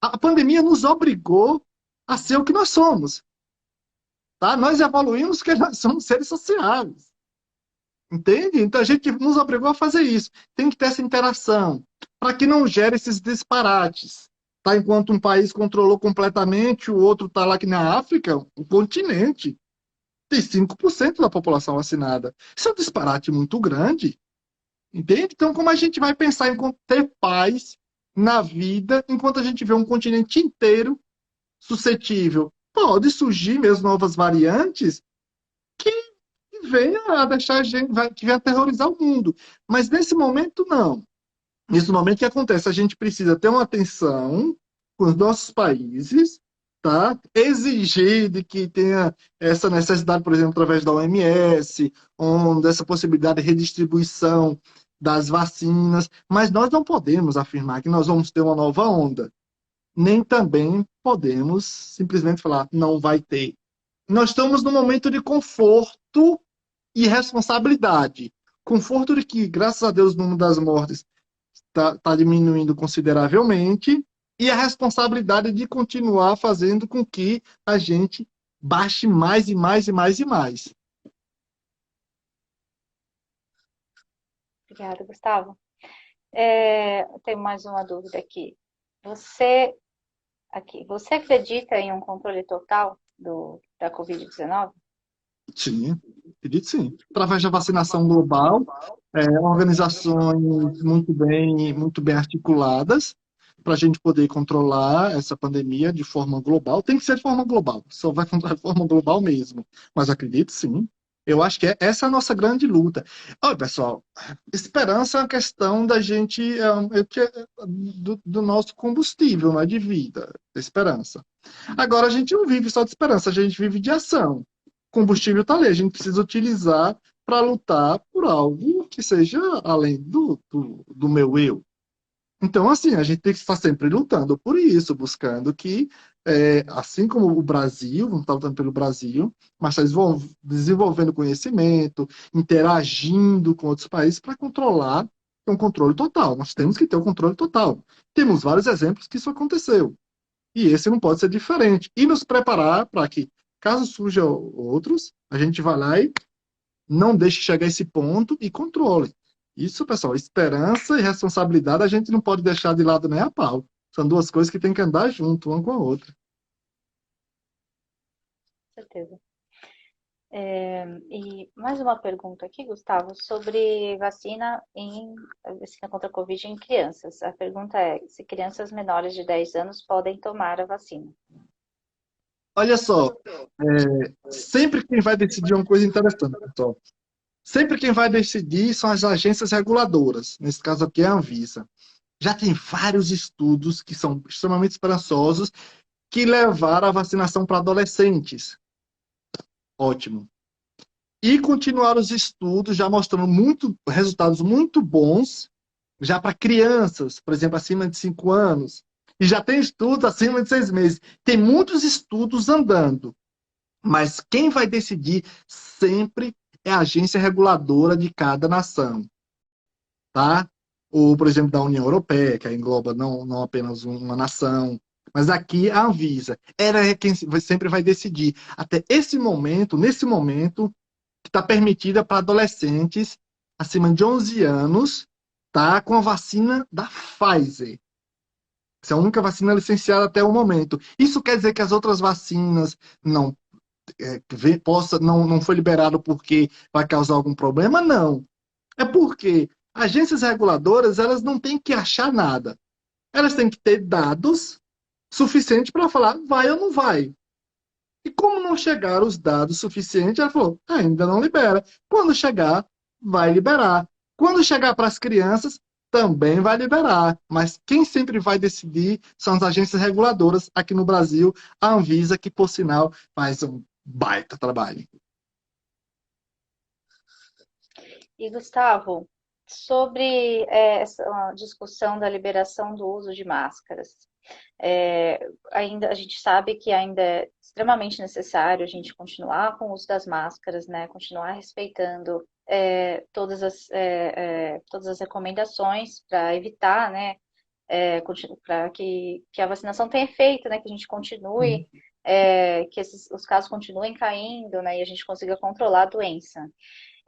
Speaker 2: A pandemia nos obrigou a ser o que nós somos. Tá? Nós evoluímos porque nós somos seres sociais. Entende? Então a gente nos obrigou a fazer isso. Tem que ter essa interação para que não gere esses disparates. Tá? Enquanto um país controlou completamente, o outro está lá que na África, o continente, tem 5% da população vacinada. Isso é um disparate muito grande. Entende? Então, como a gente vai pensar em ter paz na vida enquanto a gente vê um continente inteiro suscetível? Pode surgir mesmo novas variantes que venha a deixar a gente, que venha aterrorizar o mundo. Mas nesse momento, não. Nesse momento, o que acontece? A gente precisa ter uma atenção com os nossos países, tá? Exigir de que tenha essa necessidade, por exemplo, através da OMS, dessa possibilidade de redistribuição das vacinas, mas nós não podemos afirmar que nós vamos ter uma nova onda, nem também podemos simplesmente falar não vai ter. Nós estamos num momento de conforto e responsabilidade. Conforto de que, graças a Deus, o número das mortes está diminuindo consideravelmente, e a responsabilidade de continuar fazendo com que a gente baixe mais e mais e mais e mais.
Speaker 1: Obrigada, Gustavo. Eu tenho mais uma dúvida aqui. Você acredita em um controle total da Covid-19?
Speaker 2: Sim, acredito sim. Através da vacinação global, organizações muito bem articuladas, para a gente poder controlar essa pandemia de forma global. Tem que ser de forma global, só vai controlar de forma global mesmo. Mas acredito sim. Eu acho que essa é a nossa grande luta. Olha, pessoal, esperança é uma questão da gente, do nosso combustível, né, de vida, esperança. Agora, a gente não vive só de esperança, a gente vive de ação. O combustível está ali, a gente precisa utilizar para lutar por algo que seja além do meu eu. Então, assim, a gente tem que estar sempre lutando por isso, buscando que, assim como o Brasil, vamos estar lutando pelo Brasil, mas está desenvolvendo conhecimento, interagindo com outros países para controlar, um controle total. Nós temos que ter o controle total. Temos vários exemplos que isso aconteceu. E esse não pode ser diferente. E nos preparar para que, caso surjam outros, a gente vá lá e não deixe chegar a esse ponto e controle. Isso, pessoal, esperança e responsabilidade a gente não pode deixar de lado nem a pau. São duas coisas que têm que andar junto, uma com a outra.
Speaker 1: Com certeza. E mais uma pergunta aqui, Gustavo, sobre vacina contra a Covid em crianças. A pergunta é se crianças menores de 10 anos podem tomar a vacina.
Speaker 2: Olha só, sempre quem vai decidir uma coisa interessante, pessoal. Sempre quem vai decidir são as agências reguladoras, nesse caso aqui é a Anvisa. Já tem vários estudos que são extremamente esperançosos que levaram a vacinação para adolescentes. Ótimo. E continuar os estudos já mostrando resultados muito bons já para crianças, por exemplo, acima de 5 anos. E já tem estudos acima de 6 meses. Tem muitos estudos andando. Mas quem vai decidir sempre é a agência reguladora de cada nação. Tá? Ou, por exemplo, da União Europeia, que engloba não apenas uma nação. Mas aqui a Anvisa. Ela é quem sempre vai decidir. Até esse momento, nesse momento, que está permitida para adolescentes acima de 11 anos, tá? Com a vacina da Pfizer. Essa é a única vacina licenciada até o momento. Isso quer dizer que as outras vacinas não foi liberado porque vai causar algum problema? Não. É porque agências reguladoras elas não têm que achar nada. Elas têm que ter dados suficientes para falar vai ou não vai. E como não chegaram os dados suficientes, ela falou, ainda não libera. Quando chegar, vai liberar. Quando chegar para as crianças, também vai liberar. Mas quem sempre vai decidir são as agências reguladoras aqui no Brasil, a Anvisa, que, por sinal, faz um baita trabalho.
Speaker 1: E, Gustavo, sobre essa discussão da liberação do uso de máscaras, a gente sabe que ainda é extremamente necessário a gente continuar com o uso das máscaras, né? Continuar respeitando todas as recomendações para evitar, né? Para que a vacinação tenha efeito, né? Que a gente continue, que os casos continuem caindo, né? E a gente consiga controlar a doença.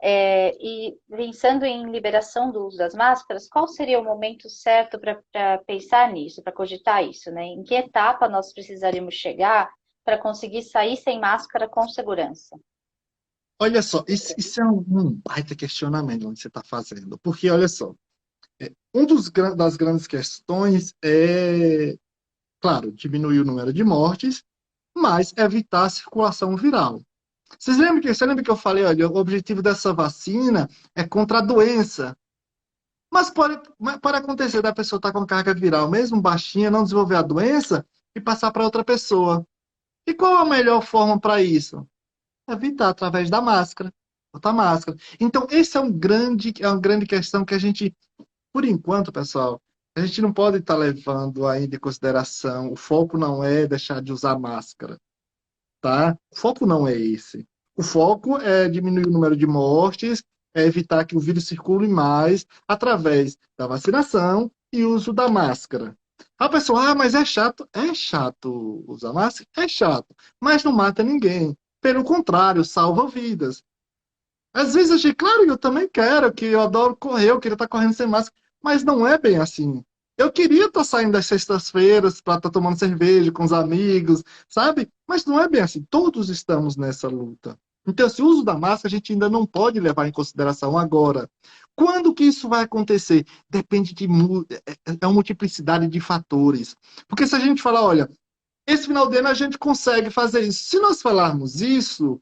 Speaker 1: E pensando em liberação do uso das máscaras, qual seria o momento certo para pensar nisso, para cogitar isso, né? Em que etapa nós precisaríamos chegar para conseguir sair sem máscara com segurança?
Speaker 2: Olha só, isso é um baita questionamento onde você está fazendo. Porque, olha só, das grandes questões é, claro, diminuir o número de mortes, mas evitar a circulação viral. Você lembra que eu falei, olha, o objetivo dessa vacina é contra a doença, Mas pode acontecer da pessoa estar com carga viral, mesmo baixinha, não desenvolver a doença e passar para outra pessoa. E qual a melhor forma para isso? Evitar através da máscara. Botar máscara. Então, esse é uma grande questão que a gente, por enquanto, pessoal, a gente não pode estar levando ainda em consideração. O foco não é deixar de usar máscara, tá? O foco não é esse. O foco é diminuir o número de mortes, é evitar que o vírus circule mais através da vacinação e uso da máscara. A pessoa, mas é chato. É chato usar máscara? É chato. Mas não mata ninguém. Pelo contrário, salva vidas. Às vezes eu achei, claro, eu também quero, que eu adoro correr, eu queria estar correndo sem máscara, mas não é bem assim. Eu queria estar saindo das sextas-feiras para estar tomando cerveja com os amigos, sabe? Mas não é bem assim. Todos estamos nessa luta. Então, esse uso da máscara a gente ainda não pode levar em consideração agora. Quando que isso vai acontecer? Depende é uma multiplicidade de fatores. Porque se a gente falar, olha, esse final de ano a gente consegue fazer isso. Se nós falarmos isso,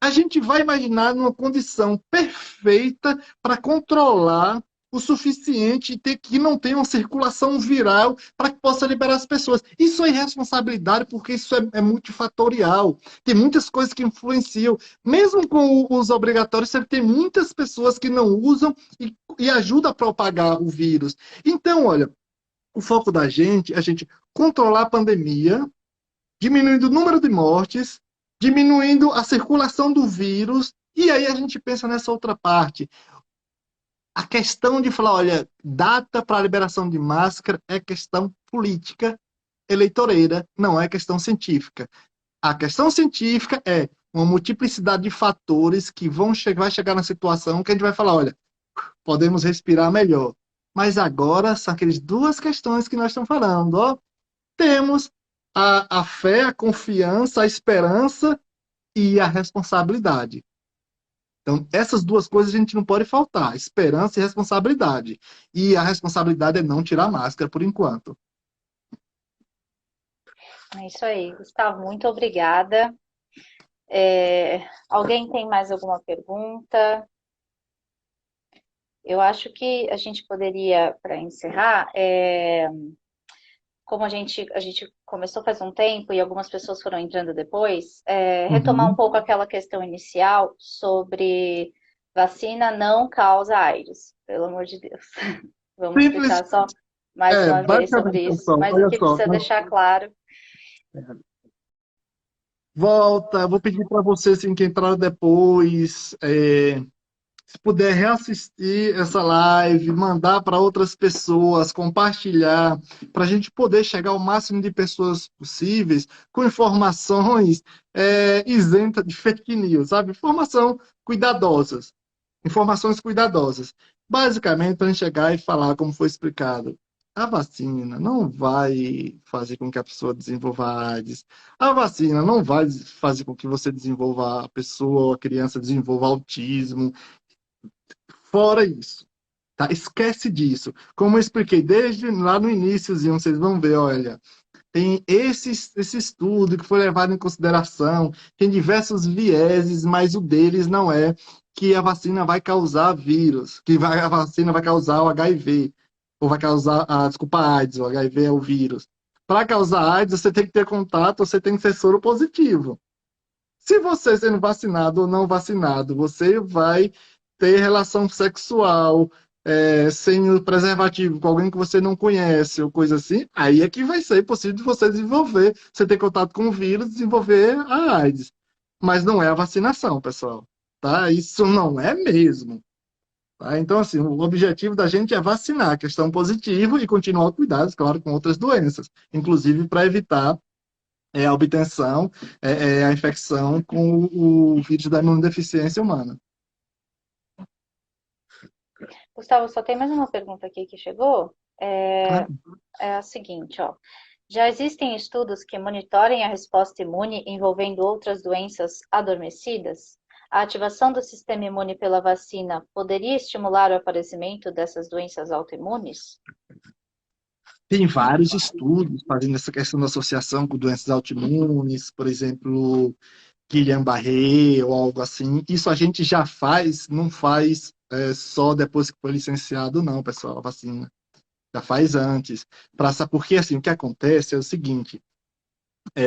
Speaker 2: a gente vai imaginar numa condição perfeita para controlar o suficiente e ter que não tenha uma circulação viral para que possa liberar as pessoas. Isso é irresponsabilidade, porque isso é multifatorial. Tem muitas coisas que influenciam. Mesmo com os obrigatórios, você tem muitas pessoas que não usam e ajudam a propagar o vírus. Então, olha, o foco da gente é a gente controlar a pandemia, diminuindo o número de mortes, diminuindo a circulação do vírus, e aí a gente pensa nessa outra parte. A questão de falar, olha, data para a liberação de máscara é questão política, eleitoreira, não é questão científica. A questão científica é uma multiplicidade de fatores que vai chegar na situação que a gente vai falar, olha, podemos respirar melhor. Mas agora são aquelas duas questões que nós estamos falando, ó. Temos a fé, a confiança, a esperança e a responsabilidade. Então, essas duas coisas a gente não pode faltar: esperança e responsabilidade. E a responsabilidade é não tirar máscara por enquanto.
Speaker 1: É isso aí, Gustavo, muito obrigada. Alguém tem mais alguma pergunta? Eu acho que a gente poderia, para encerrar, como a gente começou faz um tempo e algumas pessoas foram entrando depois, retomar um
Speaker 2: Uhum.
Speaker 1: pouco aquela questão inicial sobre vacina não causa AIDS, pelo amor de Deus. Vamos
Speaker 2: Simples,
Speaker 1: explicar só mais uma vez
Speaker 2: basicamente,
Speaker 1: sobre isso,
Speaker 2: pessoal,
Speaker 1: mas o
Speaker 2: olha
Speaker 1: que
Speaker 2: só,
Speaker 1: precisa deixar claro.
Speaker 2: volta, vou pedir para vocês assim, que entraram depois, se puder reassistir essa live, mandar para outras pessoas, compartilhar, para a gente poder chegar ao máximo de pessoas possíveis com informações isentas de fake news, sabe? Informações cuidadosas. Basicamente, para a gente chegar e falar como foi explicado. A vacina não vai fazer com que a pessoa desenvolva AIDS. A vacina não vai fazer com que você desenvolva, a pessoa ou a criança desenvolva autismo. Fora isso, tá? Esquece disso. Como eu expliquei desde lá no iníciozinho, vocês vão ver, olha, tem esse estudo que foi levado em consideração, tem diversos vieses, mas o deles não é que a vacina vai causar vírus, a vacina vai causar o HIV, ou vai causar, desculpa, a AIDS, o HIV é o vírus. Para causar AIDS, você tem que ter contato, você tem que ser soro positivo. Se você sendo vacinado ou não vacinado, você vai ter relação sexual sem o preservativo com alguém que você não conhece ou coisa assim, aí é que vai ser possível de você desenvolver, você ter contato com o vírus, desenvolver a AIDS. Mas não é a vacinação, pessoal. Tá? Isso não é mesmo. Tá? Então, assim, o objetivo da gente é vacinar, questão positiva, e continuar cuidados, claro, com outras doenças, inclusive para evitar a obtenção, a infecção com o vírus da imunodeficiência humana.
Speaker 1: Gustavo, só tem mais uma pergunta aqui que chegou. É,
Speaker 2: Claro.
Speaker 1: é a seguinte, ó. Já existem estudos que monitorem a resposta imune envolvendo outras doenças adormecidas? A ativação do sistema imune pela vacina poderia estimular o aparecimento dessas doenças autoimunes?
Speaker 2: Tem vários estudos fazendo essa questão da associação com doenças autoimunes, por exemplo, Guillain-Barré ou algo assim. Isso a gente já faz, não faz só depois que foi licenciado, não, pessoal, a vacina. Já faz antes. Porque, assim, o que acontece é o seguinte,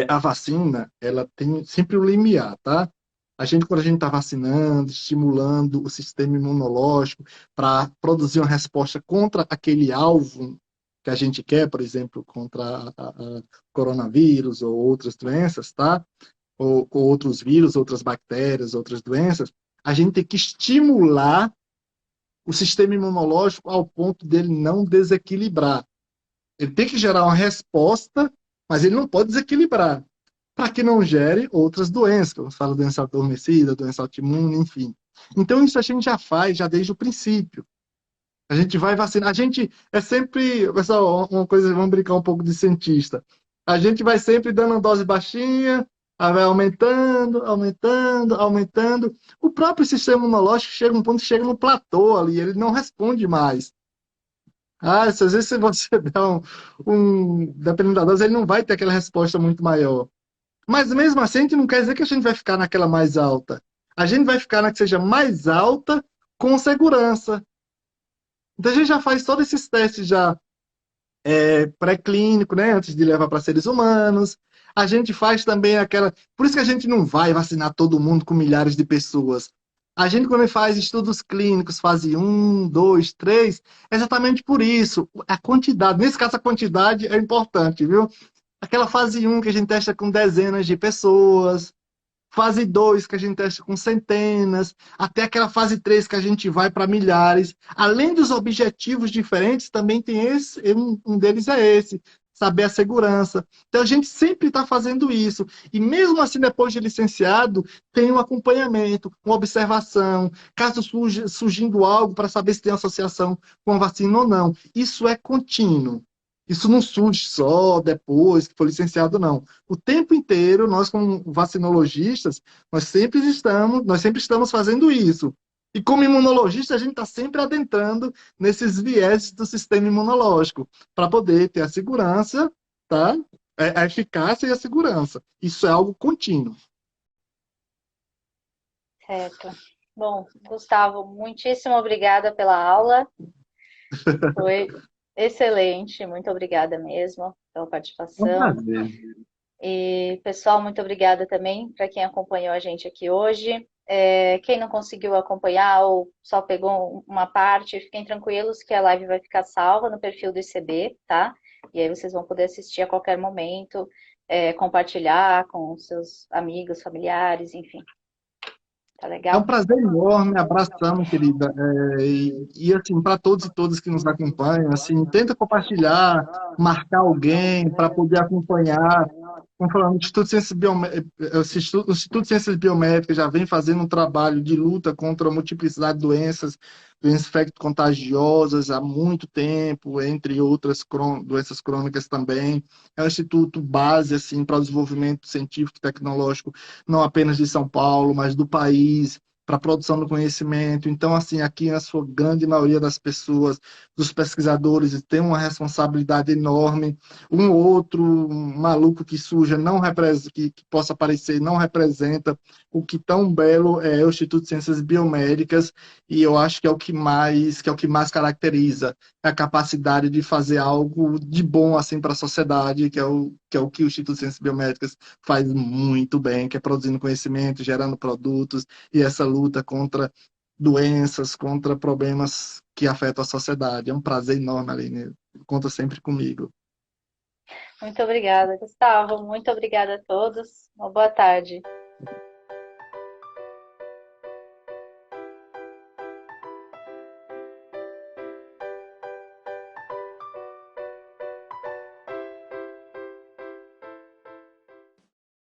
Speaker 2: a vacina, ela tem sempre o limiar, tá? Quando a gente está vacinando, estimulando o sistema imunológico para produzir uma resposta contra aquele alvo que a gente quer, por exemplo, contra a coronavírus ou outras doenças, tá? Ou outros vírus, outras bactérias, outras doenças, a gente tem que estimular o sistema imunológico ao ponto dele não desequilibrar. Ele tem que gerar uma resposta, mas ele não pode desequilibrar, para que não gere outras doenças, como se fala doença adormecida, doença autoimune, enfim. Então, isso a gente já faz, já desde o princípio. A gente vai vacinar. A gente é sempre, pessoal, uma coisa, vamos brincar um pouco de cientista. A gente vai sempre dando uma dose baixinha, aí vai aumentando, aumentando, aumentando. O próprio sistema imunológico chega um ponto que chega no platô ali, ele não responde mais. Às vezes se você der dependendo da dose, ele não vai ter aquela resposta muito maior. Mas mesmo assim, a gente não quer dizer que a gente vai ficar naquela mais alta. A gente vai ficar na que seja mais alta com segurança. Então a gente já faz todos esses testes já pré-clínico, né, antes de levar para seres humanos. A gente faz também aquela. Por isso que a gente não vai vacinar todo mundo com milhares de pessoas. A gente, quando faz estudos clínicos, fase 1, 2, 3, é exatamente por isso. A quantidade, nesse caso, a quantidade é importante, viu? Aquela fase 1 que a gente testa com dezenas de pessoas, fase 2 que a gente testa com centenas, até aquela fase 3 que a gente vai para milhares. Além dos objetivos diferentes, também tem esse, um deles é esse, saber a segurança. Então a gente sempre está fazendo isso. E mesmo assim, depois de licenciado, tem um acompanhamento, uma observação, caso surgindo algo para saber se tem associação com a vacina ou não. Isso é contínuo. Isso não surge só depois que foi licenciado, não. O tempo inteiro, nós como vacinologistas, nós sempre estamos fazendo isso. E como imunologista, a gente está sempre adentrando nesses viés do sistema imunológico, para poder ter a segurança, tá? A eficácia e a segurança. Isso é algo contínuo.
Speaker 1: Certo. Bom, Gustavo, muitíssimo obrigada pela aula. Foi excelente. Muito obrigada mesmo pela
Speaker 2: É um
Speaker 1: participação.
Speaker 2: prazer.
Speaker 1: E, pessoal, muito obrigada também para quem acompanhou a gente aqui hoje. Quem não conseguiu acompanhar ou só pegou uma parte, fiquem tranquilos que a live vai ficar salva no perfil do ICB, tá? E aí vocês vão poder assistir a qualquer momento, compartilhar com seus amigos, familiares, enfim. Tá
Speaker 2: É um
Speaker 1: legal?
Speaker 2: prazer enorme, abração, querida. Assim, para todos e todas que nos acompanham, assim, tenta compartilhar, marcar alguém para poder acompanhar. Como falando, o Instituto de Ciências Biomédicas já vem fazendo um trabalho de luta contra a multiplicidade de doenças, doenças infecto-contagiosas há muito tempo, entre outras doenças crônicas também. É um instituto base assim para o desenvolvimento científico e tecnológico não apenas de São Paulo, mas do país, para a produção do conhecimento. Então, assim, aqui a sua grande maioria das pessoas, dos pesquisadores, tem uma responsabilidade enorme. Um ou outro maluco que surja, não representa, que possa aparecer, não representa o que tão belo é o Instituto de Ciências Biomédicas, e eu acho que é o que mais caracteriza a capacidade de fazer algo de bom assim para a sociedade, que é o que o Instituto de Ciências Biomédicas faz muito bem, que é produzindo conhecimento, gerando produtos, e essa luta contra doenças, contra problemas que afetam a sociedade. É um prazer enorme, Aline. Conta sempre comigo.
Speaker 1: Muito obrigada, Gustavo. Muito obrigada a todos. Uma boa tarde.